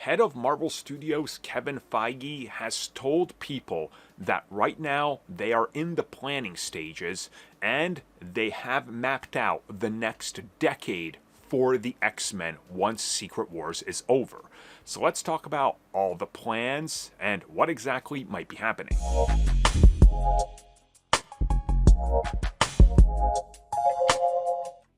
Head of Marvel Studios Kevin Feige has told people that right now they are in the planning stages and they have mapped out the next decade for the X-Men once Secret Wars is over. So let's talk about all the plans and what exactly might be happening.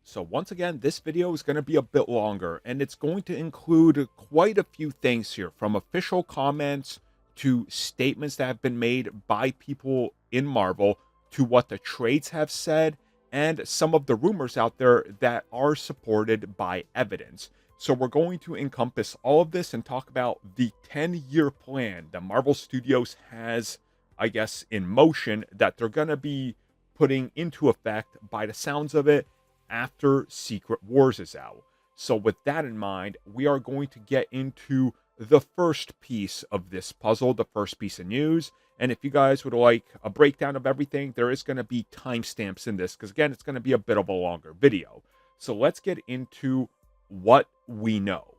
So once again, this video is going to be a bit longer, and it's going to include quite a few things here, from official comments to statements that have been made by people in Marvel to what the trades have said and some of the rumors out there that are supported by evidence. So we're going to encompass all of this and talk about the 10-year plan that Marvel Studios has, I guess, in motion that they're going to be putting into effect, by the sounds of it, after Secret Wars is out. So with that in mind, we are going to get into the first piece of this puzzle, the first piece of news. And if you guys would like a breakdown of everything, there is going to be timestamps in this, because again, it's going to be a bit of a longer video. So let's get into what we know.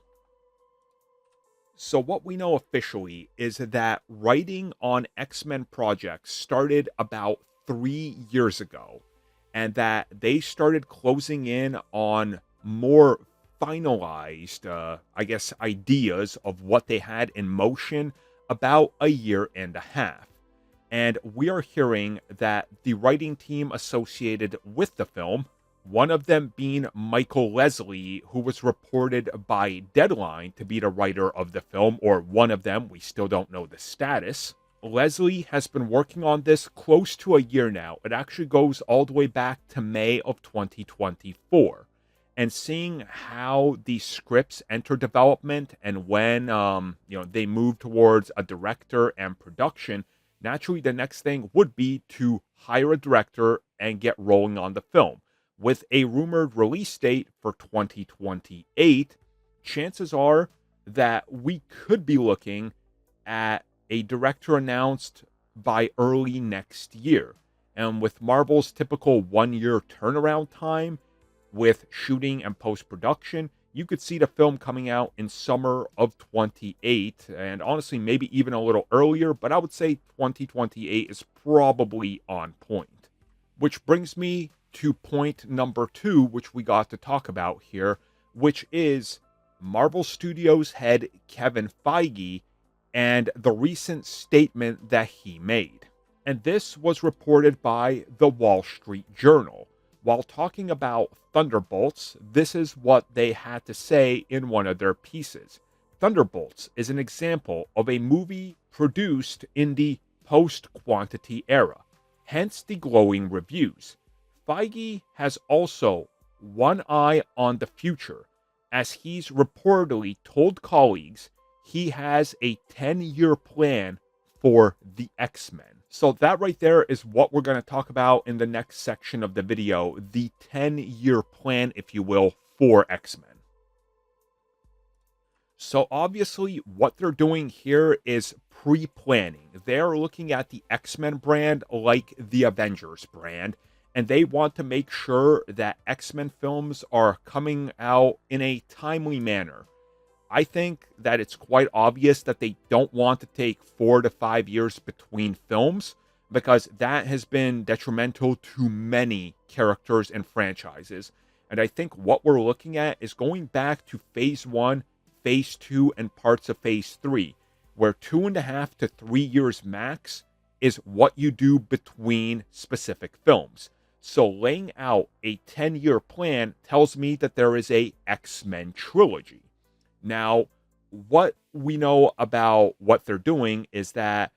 So what we know officially is that writing on X-Men projects started about 3 years ago, and that they started closing in on more finalized, ideas of what they had in motion about a year and a half. And we are hearing that the writing team associated with the film, one of them being Michael Leslie, who was reported by Deadline to be the writer of the film, or one of them, we still don't know the status. Leslie has been working on this close to a year now. It actually goes all the way back to May of 2024. And seeing how these scripts enter development and when they move towards a director and production, naturally the next thing would be to hire a director and get rolling on the film. With a rumored release date for 2028, chances are that we could be looking at a director announced by early next year. And with Marvel's typical 1-year turnaround time with shooting and post-production, you could see the film coming out in summer of 28, and honestly maybe even a little earlier, but I would say 2028 is probably on point. Which brings me to point number 2, which we got to talk about here, which is Marvel Studios head Kevin Feige and the recent statement that he made. And this was reported by the Wall Street Journal. While talking about Thunderbolts, this is what they had to say in one of their pieces. Thunderbolts is an example of a movie produced in the post-quantity era, hence the glowing reviews. Feige has also one eye on the future, as he's reportedly told colleagues he has a 10-year plan for the X-Men. So that right there is what we're going to talk about in the next section of the video, the 10-year plan, if you will, for X-Men. So obviously what they're doing here is pre-planning. They're looking at the X-Men brand like the Avengers brand, and they want to make sure that X-Men films are coming out in a timely manner. I think that it's quite obvious that they don't want to take 4 to 5 years between films, because that has been detrimental to many characters and franchises. And I think what we're looking at is going back to Phase 1, Phase 2, and parts of Phase 3, where 2.5 to 3 years max is what you do between specific films. So laying out a 10-year plan tells me that there is a X-Men trilogy. Now, what we know about what they're doing is that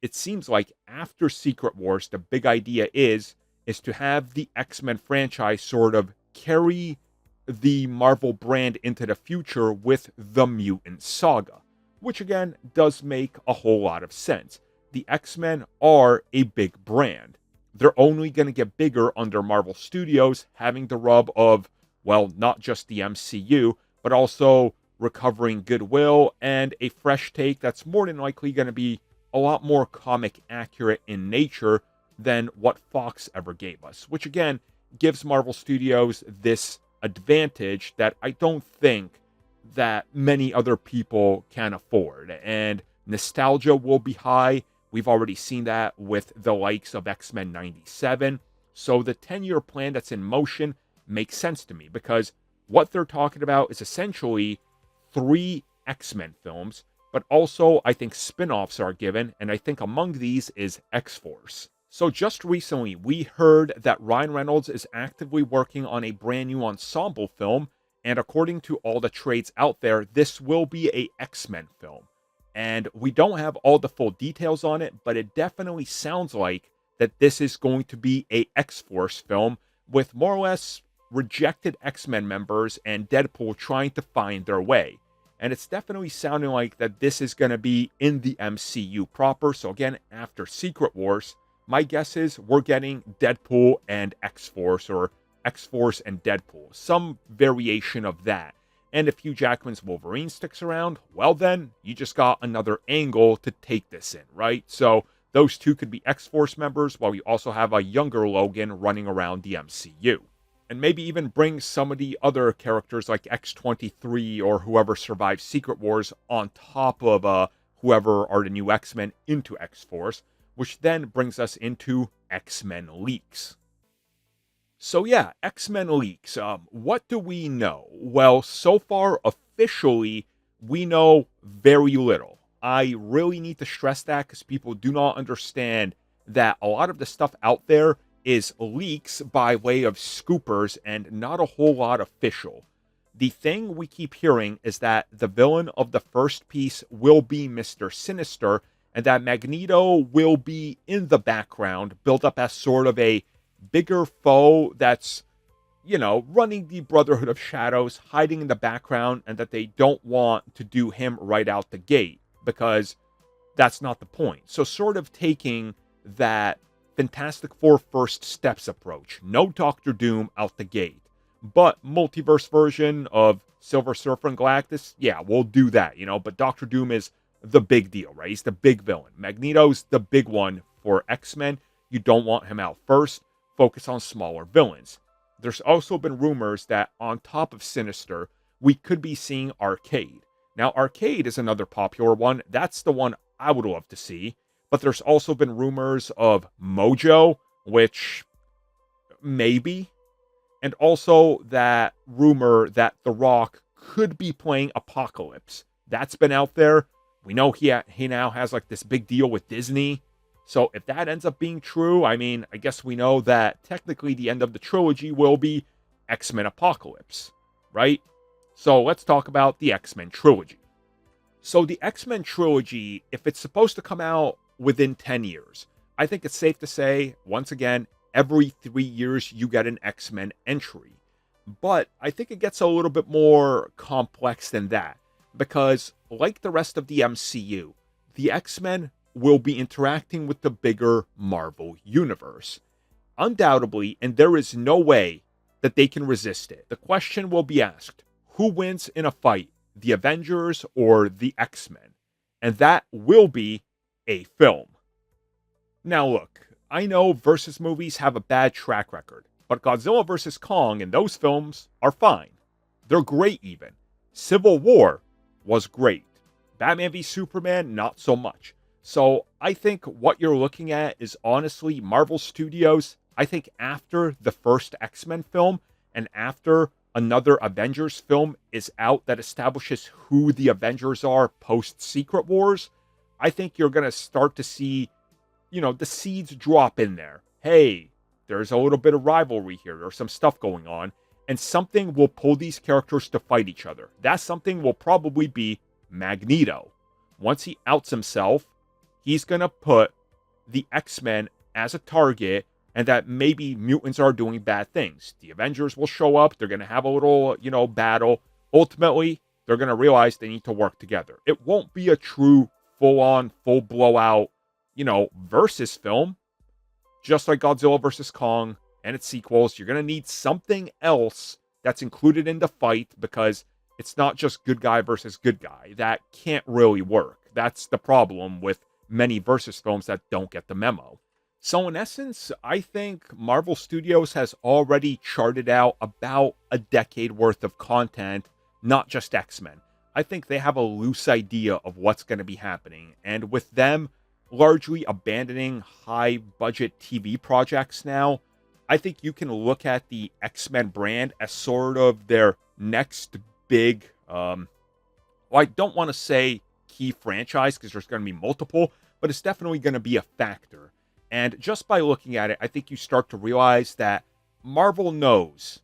it seems like after Secret Wars, the big idea is to have the X-Men franchise sort of carry the Marvel brand into the future with the mutant saga, which again does make a whole lot of sense. The X-Men are a big brand. They're only going to get bigger under Marvel Studios, having the rub of, well, not just the MCU, but also recovering goodwill and a fresh take that's more than likely going to be a lot more comic accurate in nature than what Fox ever gave us, which again gives Marvel Studios this advantage that I don't think that many other people can afford. And nostalgia will be high. We've already seen that with the likes of X-Men 97. So the 10-year plan that's in motion makes sense to me, because what they're talking about is essentially 3 X-Men films, but also I think spin-offs are given, and I think among these is X-Force. So just recently, we heard that Ryan Reynolds is actively working on a brand new ensemble film, and according to all the trades out there, this will be a X-Men film. And we don't have all the full details on it, but it definitely sounds like that this is going to be a X-Force film with more or less rejected X-Men members and Deadpool trying to find their way. And it's definitely sounding like that this is going to be in the MCU proper. So again, after Secret Wars, my guess is we're getting Deadpool and X-Force, or X-Force and Deadpool, some variation of that. And if Hugh Jackman's Wolverine sticks around, well then, you just got another angle to take this in, right? So those two could be X-Force members, while you also have a younger Logan running around the MCU. And maybe even bring some of the other characters like X-23 or whoever survives Secret Wars on top of whoever are the new X-Men into X-Force, which then brings us into X-Men leaks. So yeah, X-Men leaks. What do we know? Well, so far, officially, we know very little. I really need to stress that because people do not understand that a lot of the stuff out there is leaks by way of scoopers and not a whole lot official. The thing we keep hearing is that the villain of the first piece will be Mr. Sinister, and that Magneto will be in the background, built up as sort of a bigger foe that's, running the Brotherhood of Shadows, hiding in the background, and that they don't want to do him right out the gate, because that's not the point. So sort of taking that Fantastic Four first steps approach. No Doctor Doom out the gate, but multiverse version of Silver Surfer and Galactus, yeah, we'll do that, but Doctor Doom is the big deal, right? He's the big villain. Magneto's the big one for X-Men. You don't want him out first. Focus on smaller villains. There's also been rumors that on top of Sinister, we could be seeing Arcade. Now, Arcade is another popular one. That's the one I would love to see. But there's also been rumors of Mojo, which maybe. And also that rumor that The Rock could be playing Apocalypse. That's been out there. We know he now has like this big deal with Disney. So if that ends up being true, I guess we know that technically the end of the trilogy will be X-Men Apocalypse, right? So let's talk about the X-Men trilogy. So the X-Men trilogy, if it's supposed to come out within 10 years, I think it's safe to say, once again, every 3 years you get an X-Men entry. But I think it gets a little bit more complex than that, because like the rest of the MCU, the X-Men will be interacting with the bigger Marvel universe. Undoubtedly, and there is no way that they can resist it. The question will be asked, who wins in a fight, the Avengers or the X-Men? And that will be a film. Now look, I know versus movies have a bad track record, but Godzilla vs. Kong and those films are fine. They're great even. Civil War was great. Batman v Superman, not so much. So I think what you're looking at is honestly Marvel Studios. I think after the first X-Men film and after another Avengers film is out that establishes who the Avengers are post-Secret Wars, I think you're going to start to see, the seeds drop in there. Hey, there's a little bit of rivalry here. There's some stuff going on. And something will pull these characters to fight each other. That something will probably be Magneto. Once he outs himself, he's going to put the X-Men as a target, and that maybe mutants are doing bad things. The Avengers will show up. They're going to have a little, battle. Ultimately, they're going to realize they need to work together. It won't be a true full-on, full blowout, versus film. Just like Godzilla vs. Kong and its sequels, you're going to need something else that's included in the fight, because it's not just good guy versus good guy. That can't really work. That's the problem with many versus films that don't get the memo. So in essence, I think Marvel Studios has already charted out about a decade worth of content not just X-Men. I think they have a loose idea of what's going to be happening. And with them largely abandoning high budget TV projects now, I think you can look at the X-Men brand as sort of their next big, well, I don't want to say key franchise because there's going to be multiple, but it's definitely going to be a factor. And just by looking at it, I think you start to realize that Marvel knows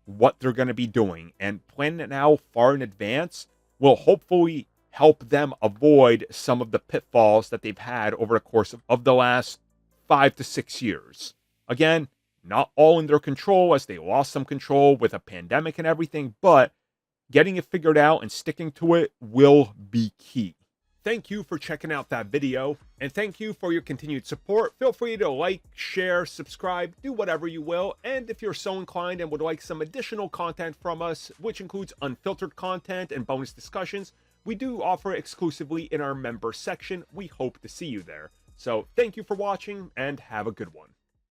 what they're going to be doing, and planning it now far in advance will hopefully help them avoid some of the pitfalls that they've had over the course of the last 5 to 6 years. Again, not all in their control, as they lost some control with a pandemic and everything, but getting it figured out and sticking to it will be key. Thank you for checking out that video, and thank you for your continued support. Feel free to like, share, subscribe, do whatever you will, and if you're so inclined and would like some additional content from us, which includes unfiltered content and bonus discussions, we do offer exclusively in our member section. We hope to see you there. So thank you for watching, and have a good one.